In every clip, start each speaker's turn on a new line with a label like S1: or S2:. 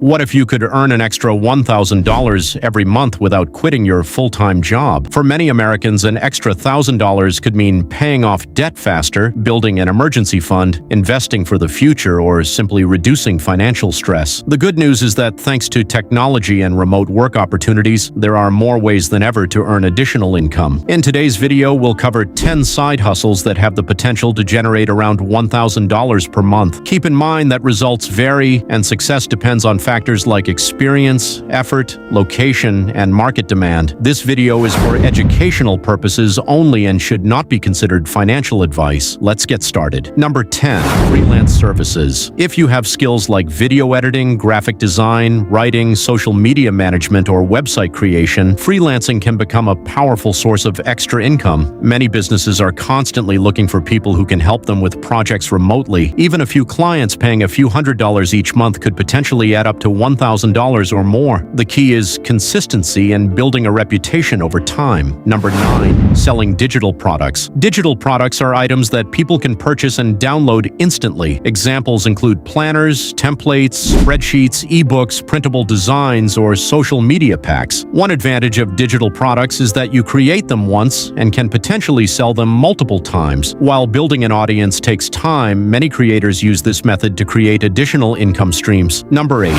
S1: What if you could earn an extra $1,000 every month without quitting your full-time job? For many Americans, an extra $1,000 could mean paying off debt faster, building an emergency fund, investing for the future, or simply reducing financial stress. The good news is that thanks to technology and remote work opportunities, there are more ways than ever to earn additional income. In today's video, we'll cover 10 side hustles that have the potential to generate around $1,000 per month. Keep in mind that results vary and success depends on factors like experience, effort, location, and market demand. This video is for educational purposes only and should not be considered financial advice. Let's get started. Number 10. Freelance services. If you have skills like video editing, graphic design, writing, social media management, or website creation, freelancing can become a powerful source of extra income. Many businesses are constantly looking for people who can help them with projects remotely. Even a few clients paying a few $100s each month could potentially add up to $1,000 or more. The key is consistency and building a reputation over time. Number 9. Selling digital products. Digital products are items that people can purchase and download instantly. Examples include planners, templates, spreadsheets, ebooks, printable designs, or social media packs. One advantage of digital products is that you create them once and can potentially sell them multiple times. While building an audience takes time, many creators use this method to create additional income streams. Number 8.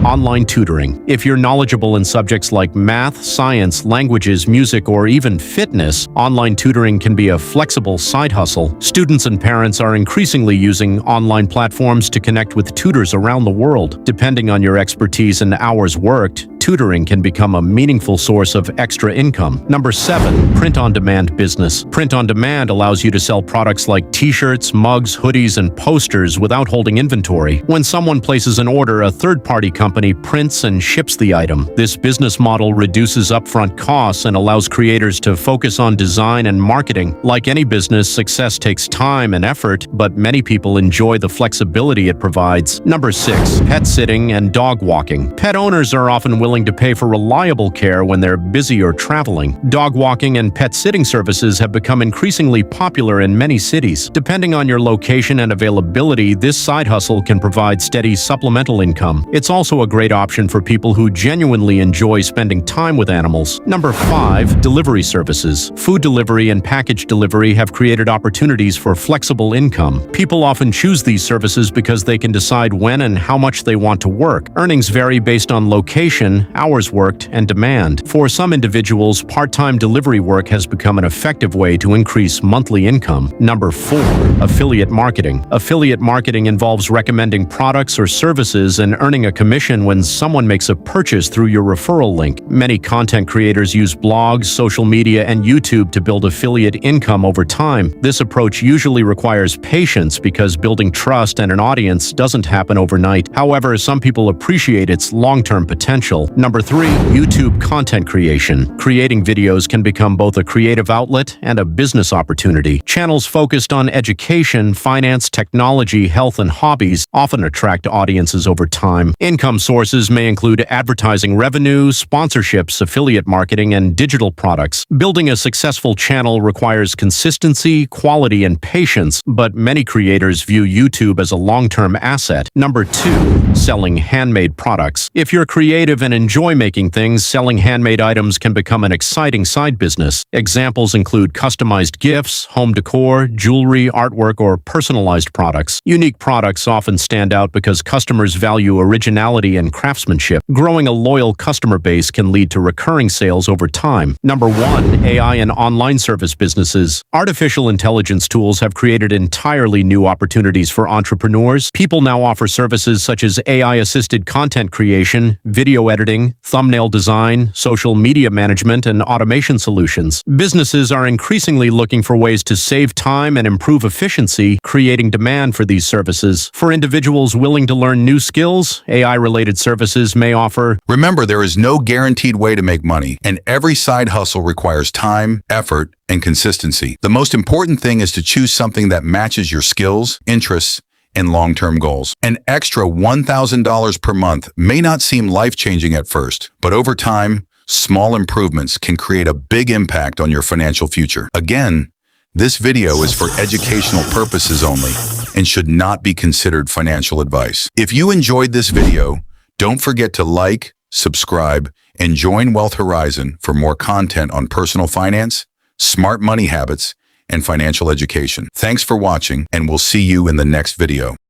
S1: Online tutoring. If you're knowledgeable in subjects like math, science, languages, music, or even fitness, online tutoring can be a flexible side hustle. Students and parents are increasingly using online platforms to connect with tutors around the world. Depending on your expertise and hours worked, tutoring can become a meaningful source of extra income. Number 7. Print-on-demand business. Print-on-demand allows you to sell products like t-shirts, mugs, hoodies, and posters without holding inventory. When someone places an order, a third-party company prints and ships the item. This business model reduces upfront costs and allows creators to focus on design and marketing. Like any business, success takes time and effort, but many people enjoy the flexibility it provides. Number 6. Pet sitting and dog walking. Pet owners are often willing to pay for reliable care when they're busy or traveling. Dog walking and pet sitting services have become increasingly popular in many cities. Depending on your location and availability, this side hustle can provide steady supplemental income. It's also a great option for people who genuinely enjoy spending time with animals. Number 5. Delivery services. Food delivery and package delivery have created opportunities for flexible income. People often choose these services because they can decide when and how much they want to work. Earnings vary based on location, hours worked, and demand. For some individuals, part-time delivery work has become an effective way to increase monthly income. Number 4. Affiliate marketing. Affiliate marketing involves recommending products or services and earning a commission when someone makes a purchase through your referral link. Many content creators use blogs, social media, and YouTube to build affiliate income over time. This approach usually requires patience because building trust and an audience doesn't happen overnight. However, some people appreciate its long-term potential. Number 3. YouTube content creation. Creating videos can become both a creative outlet and a business opportunity. Channels focused on education, finance, technology, health, and hobbies often attract audiences over time. Income sources may include advertising revenue, sponsorships, affiliate marketing, and digital products. Building a successful channel requires consistency, quality, and patience, but many creators view YouTube as a long-term asset. Number 2. Selling handmade products. If you're creative and enjoy making things, selling handmade items can become an exciting side business. Examples include customized gifts, home decor, jewelry, artwork, or personalized products. Unique products often stand out because customers value originality and craftsmanship. Growing a loyal customer base can lead to recurring sales over time. Number 1. AI and online service businesses. Artificial intelligence tools have created entirely new opportunities for entrepreneurs. People now offer services such as AI-assisted content creation, video editing, thumbnail design, social media management, and automation solutions. Businesses are increasingly looking for ways to save time and improve efficiency, creating demand for these services. For individuals willing to learn new skills, AI-related services may offer.
S2: Remember, there is no guaranteed way to make money, and every side hustle requires time, effort, and consistency. The most important thing is to choose something that matches your skills, interests, and long-term goals. An extra $1,000 per month may not seem life-changing at first, but over time, small improvements can create a big impact on your financial future. Again, this video is for educational purposes only and should not be considered financial advice. If you enjoyed this video, Don't forget to like, subscribe, and join Wealth Horizon for more content on personal finance, smart money habits, and financial education. Thanks for watching, and we'll see you in the next video.